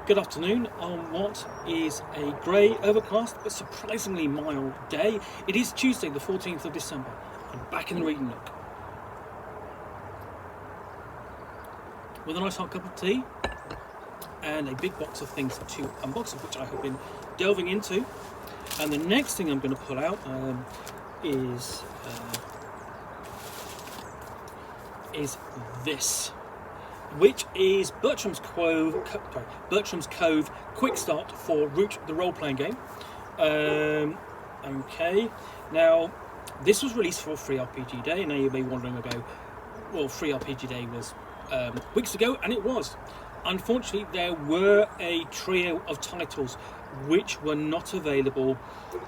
Good afternoon on what is a grey, overcast but surprisingly mild day. It is Tuesday the 14th of December. I'm back in the reading nook with a nice hot cup of tea and a big box of things to unbox, of which I have been delving into. And the next thing I'm going to pull out is this, which is Bertram's Cove Quick Start for Root the Role-Playing Game. Okay, now this was released for Free RPG Day. Now you may be wondering, well, Free RPG Day was weeks ago, and it was. Unfortunately, there were a trio of titles which were not available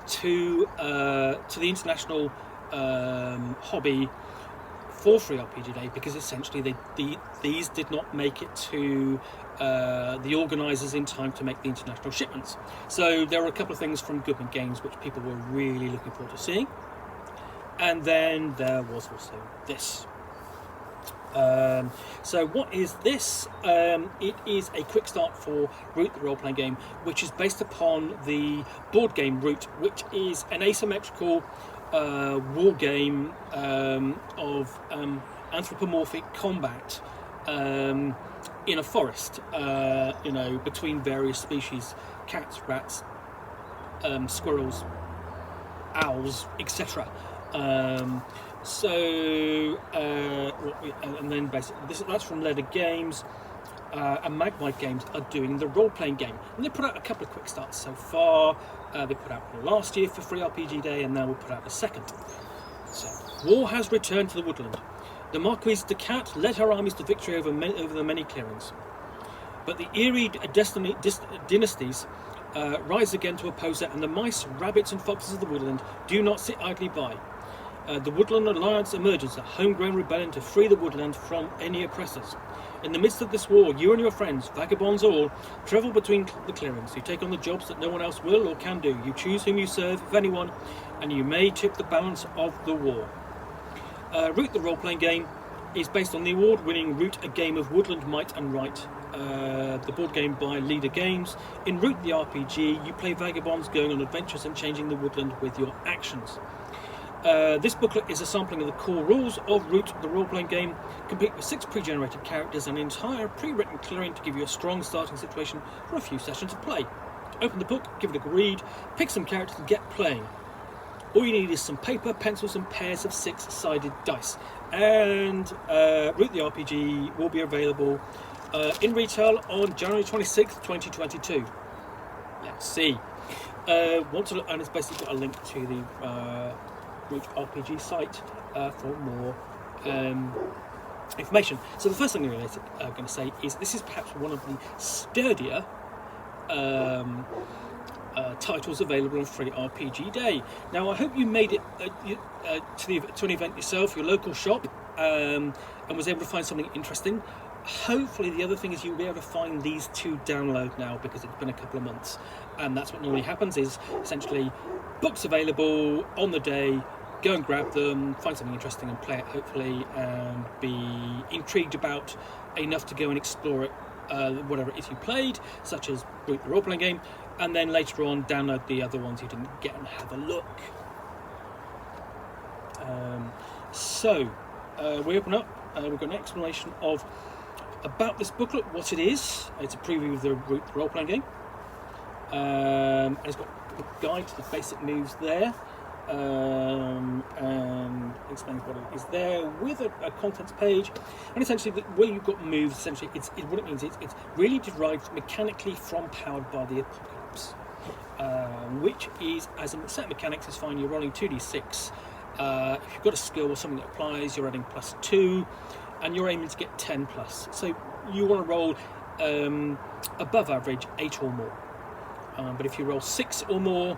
to the international hobby for Free RPG Day, because essentially these did not make it to the organisers in time to make the international shipments. So there were a couple of things from Magpie Games which people were really looking forward to seeing, and then there was also this. So what is this? It is a quick start for Root the Role-Playing Game, which is based upon the board game Root, which is an asymmetrical war game of anthropomorphic combat in a forest, between various species: cats, rats, squirrels, owls, etc. And then basically that's from Leather Games, and Magpie Games are doing the role-playing game, and they put out a couple of quick starts so far. They put out one last year for Free RPG Day, and now we'll put out the second. So, war has returned to the Woodland. The Marquise de Cat led her armies to victory over the many clearings, but the eerie dynasties rise again to oppose it, and the mice, rabbits, and foxes of the Woodland do not sit idly by. The Woodland Alliance emerges, a homegrown rebellion to free the Woodland from any oppressors. In the midst of this war, you and your friends, vagabonds all, travel between the clearings. You take on the jobs that no one else will or can do. You choose whom you serve, if anyone, and you may tip the balance of the war. Root the Role-Playing Game is based on the award-winning Root, a game of woodland might and right, the board game by Leader Games. In Root the RPG, you play vagabonds going on adventures and changing the woodland with your actions. This booklet is a sampling of the core rules of Root the Role-Playing Game, complete with 6 pre-generated characters and an entire pre-written clearing to give you a strong starting situation for a few sessions of play. Open the book, give it a read, pick some characters and get playing. All you need is some paper, pencils and pairs of 6-sided dice. And Root the RPG will be available in retail on January 26th, 2022. Let's see. And it's basically got a link to the Root RPG site for more information. So the first thing I'm going to say is this is perhaps one of the sturdier titles available on Free RPG Day. Now, I hope you made it to an event yourself, your local shop, and was able to find something interesting. Hopefully the other thing is you'll be able to find these to download now, because it's been a couple of months, and that's what normally happens, is essentially books available on the day, go and grab them, find something interesting and play it, hopefully, and be intrigued about enough to go and explore it, whatever it is you played, such as Root the Role-Playing Game, and then later on download the other ones you didn't get and have a look. We open up, we've got an explanation about this booklet, what it is. It's a preview of the Root the Role-Playing Game, and it's got a guide to the basic moves there, and explains what it is there with a contents page. And essentially, the way you've got moves, essentially, what it means is it's really derived mechanically from Powered by the Apocalypse, which is, as a set of mechanics, is fine. You're rolling 2d6. If you've got a skill or something that applies, you're adding +2, and you're aiming to get 10+. So you want to roll above average, 8 or more. But if you roll 6 or more,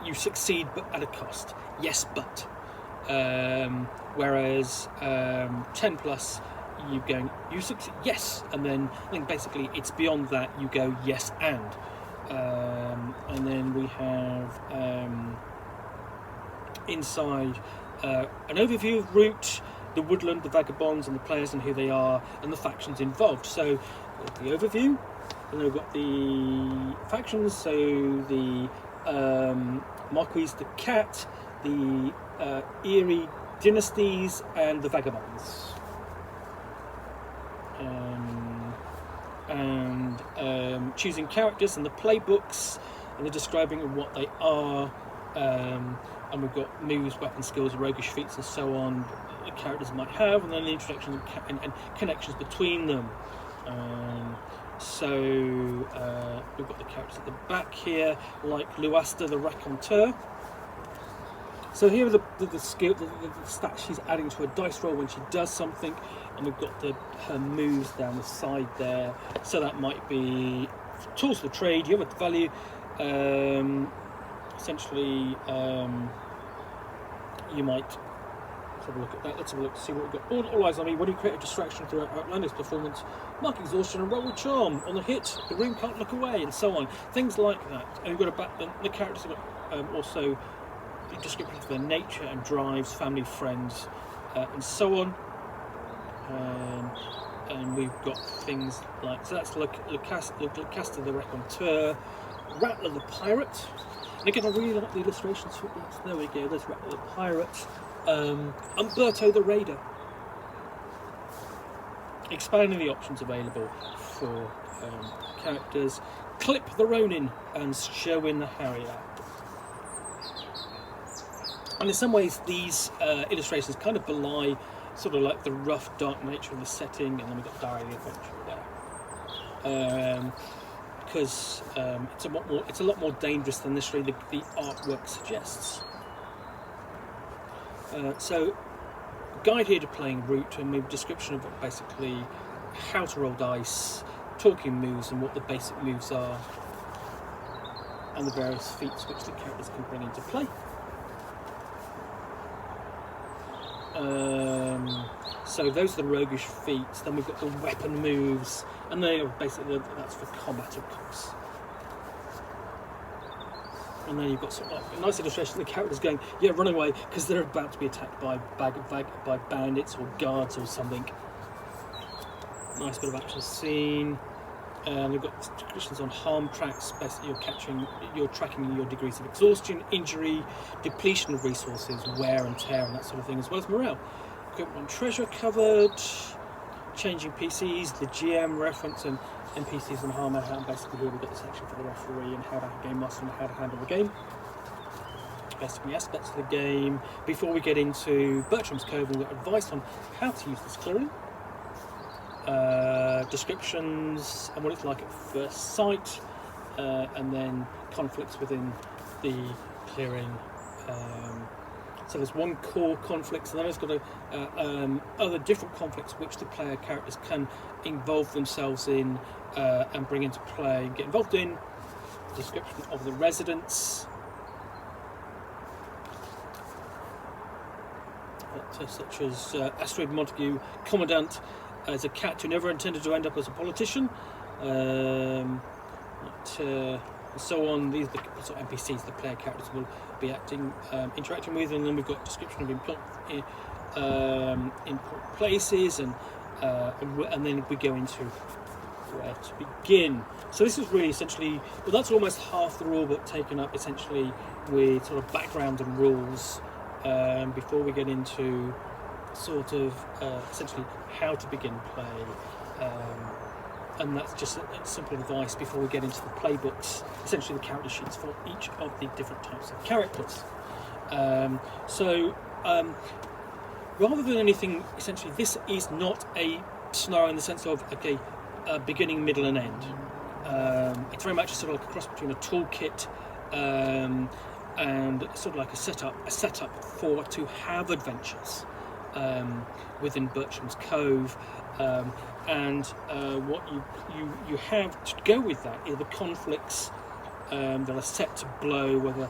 you succeed, but at a cost. Yes, but. Whereas 10+, you succeed, yes, and then I think basically it's beyond that. You go yes and then we have inside an overview of Root, the Woodland, the Vagabonds, and the players and who they are, and the factions involved. So the overview, and then we've got the factions. So the Marquis the Cat, the Eerie Dynasties, and the Vagabonds. And choosing characters and the playbooks and the describing of what they are, and we've got moves, weapon skills, roguish feats, and so on the characters might have, and then the introduction and connections between them. So we've got the characters at the back here, like Luasta the Raconteur. So here are the skill, the stats she's adding to her dice roll when she does something, and we've got her moves down the side there. So that might be tools for trade. You have a value. Essentially, you might have a look at that. Let's have a look to see what we've got. All eyes on me. When you create a distraction through outlandish performance, mark exhaustion and roll with charm. On the hit, the room can't look away, and so on. Things like that. And we've got the characters have got also descriptions of their nature and drives, family, friends, and so on. And we've got things like, so that's Lucasta the Raconteur, Rattler the Pirate. And again, I really like the illustrations for this. There we go, there's Rattler the Pirate. Umberto the Raider. Expanding the options available for characters. Clip the Ronin and Sherwin the Harrier. And in some ways, these illustrations kind of belie sort of like the rough, dark nature of the setting, and then we've got Diary of the Adventurer there. Because it's a lot more dangerous than necessarily the artwork suggests. So, guide here to playing route, and a description of basically how to roll dice, talking moves, and what the basic moves are, and the various feats which the characters can bring into play. So those are the roguish feats. Then we've got the weapon moves, and they are basically that's for combat, of course. And then you've got sort of like a nice illustration of the characters going, yeah, run away, because they're about to be attacked by bandits or guards or something. Nice bit of action scene. We've got descriptions on harm tracks. Basically, you're tracking your degrees of exhaustion, injury, depletion of resources, wear and tear, and that sort of thing, as well as morale. Equipment and treasure covered. Changing PCs, the GM reference, and NPCs and harm. And basically, here we've got the section for the referee and how to game master and how to handle the game. Basically, aspects of the game. Before we get into Bertram's Cove, we've got advice on how to use this clearing. Descriptions and what it's like at first sight, and then conflicts within the clearing. So there's one core conflict, and then it's got other different conflicts which the player characters can involve themselves in and bring into play and get involved in. Description of the residents, such as Astrid Montague, Commandant, as a cat who never intended to end up as a politician, and so on. These are the sort of NPCs the player characters will be interacting with, and then we've got description of important places, and then we go into where to begin. So this is really essentially, well, that's almost half the rulebook taken up essentially with sort of background and rules before we get into sort of essentially how to begin play, and that's just a simple advice before we get into the playbooks, essentially the character sheets for each of the different types of characters. Rather than anything, essentially this is not a scenario in the sense of beginning, middle and end. It's very much sort of like a cross between a toolkit and sort of like a setup for to have adventures within Bertram's Cove, and what you have to go with that are the conflicts that are set to blow, whether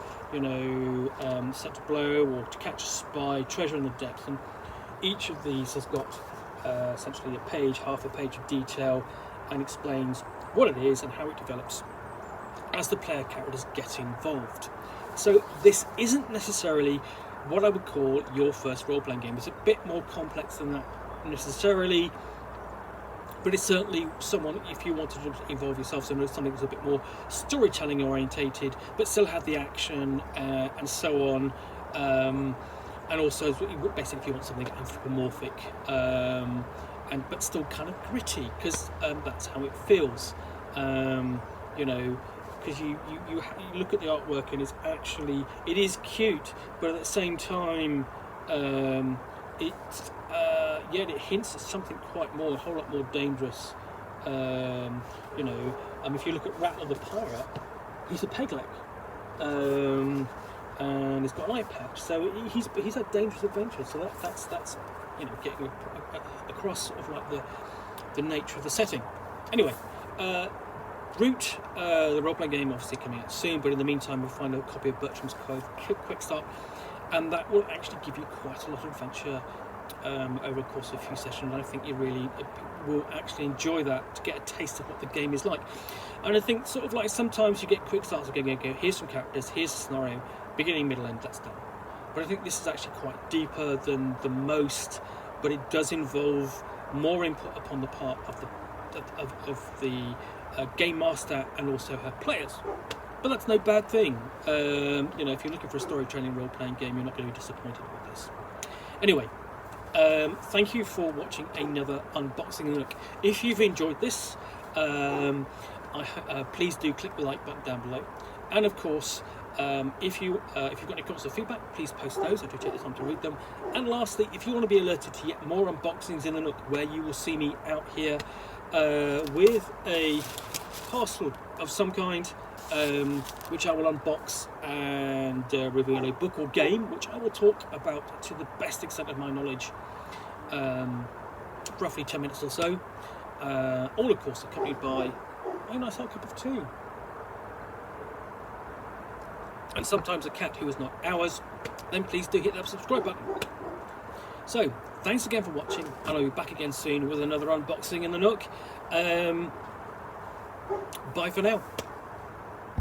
set to blow or to catch a spy, treasure in the depths, and each of these has got essentially half a page of detail, and explains what it is and how it develops as the player characters get involved. So this isn't necessarily what I would call your first role-playing game. It's a bit more complex than that necessarily, but it's certainly someone, if you wanted to involve yourself in something that's a bit more storytelling orientated, but still have the action and so on, and also basically if you want something anthropomorphic, but still kind of gritty, because that's how it feels, you know. Because you look at the artwork and it is cute, but at the same time, it hints at something a whole lot more dangerous. You know, if you look at Rattle the Pirate, he's a pegleg, and he's got an eye patch, so he's a dangerous adventure. So that's you know, getting across sort of like the nature of the setting. Anyway. Root, the role-playing game, obviously coming out soon, but in the meantime we'll find a copy of Bertram's Cove Quick Start, and that will actually give you quite a lot of adventure over the course of a few sessions. And I think you really will actually enjoy that, to get a taste of what the game is like. And I think sort of like sometimes you get quick starts of go, here's some characters, here's a scenario, beginning, middle, end, that's done. But I think this is actually quite deeper than the most, but it does involve more input upon the part of the game master and also her players, but that's no bad thing. You know, if you're looking for a storytelling role-playing game, you're not going to be disappointed with this. Anyway, thank you for watching another unboxing of Nook. If you've enjoyed this, please do click the like button down below, and of course, if you've got any comments or feedback, please post those. I do take the time to read them. And lastly, if you want to be alerted to yet more unboxings in the Nook, where you will see me out here with a parcel of some kind, which I will unbox and reveal a book or game, which I will talk about to the best extent of my knowledge, roughly 10 minutes or so, all of course accompanied by a nice hot cup of tea, and sometimes a cat who is not ours. Then please do hit that subscribe button. So thanks again for watching, and I'll be back again soon with another unboxing in the Nook. Bye for now.